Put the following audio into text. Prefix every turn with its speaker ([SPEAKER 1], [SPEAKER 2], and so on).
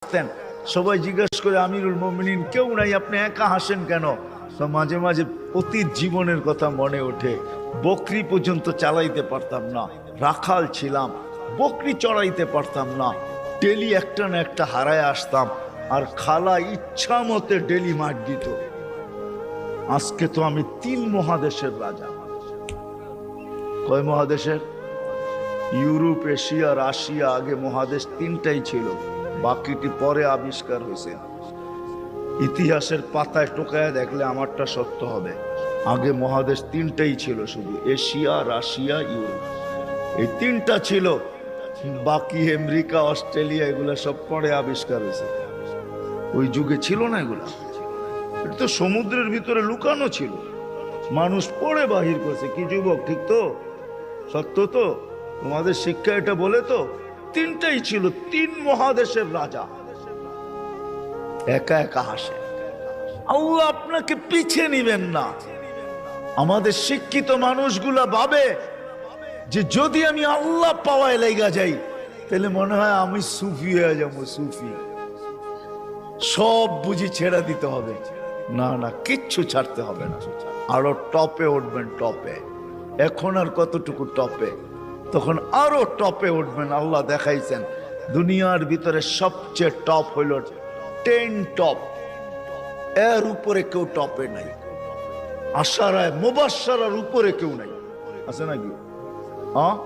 [SPEAKER 1] আসতেন, সবাই জিজ্ঞেস করে আমিরুল মুমিনিন কেউ নাই, আপনি একা হাসেন কেন? তো মাঝে মাঝে অতীত জীবনের কথা মনে ওঠে। বকরি পর্যন্ত চালাইতে পারতাম না, রাখাল ছিলাম, বকরি চড়াইতে পারতাম না, ডেলি একটা না একটা হারায় আসতাম, আর খালা ইচ্ছা মতে ডেলি মার দিত। আজকে তো আমি 3 মহাদেশের রাজা। কয় মহাদেশের? Europe, Asia, Russia. আগে মহাদেশ 3টাই ছিল, বাকিটি পরে আবিষ্কার হয়েছে। ইতিহাসের পাতায় টোকায় দেখলে আমারটা সত্য হবে। আগে মহাদেশ 3টাই ছিল, শুধু এশিয়া, রাশিয়া, ইউরোপ, এই 3টা ছিল। বাকি আমেরিকা, অস্ট্রেলিয়া এগুলা সব পরে আবিষ্কার হয়েছে। ওই যুগে ছিল না এগুলা। এটা তো সমুদ্রের ভিতরে লুকানো ছিল, মানুষ পড়ে বাহির করেছে। কি যুবক, ঠিক তো? সত্য তো? তোমাদের শিক্ষা এটা বলে তো 3টাই ছিল, 3 মহাদেশের রাজা। একা একা হাসে। আল্লাহ আপনাকে পিছিয়ে নিবেন না। আমাদের শিক্ষিত মানুষগুলা ভাবে যে যদি আমি আল্লাহ পাওয়ায় লেগা যাই তাহলে মনে হয় আমি সুফি হয়ে যাবো। সুফি সব বুঝি ছেড়ে দিতে হবে। না না, কিচ্ছু ছাড়তে হবে না, আরো টপে উঠবেন। টপে এখন আর কতটুকু টপে, তখন আরো টপে উঠবেন। আল্লাহ দেখাইছেন দুনিয়ার ভিতরে সবচেয়ে টপ হইল 10 টপ, এর উপরে কেউ টপে নাই। আশারায় মুবাশশারার উপরে কেউ নাই, আছে নাকি? হ্যাঁ।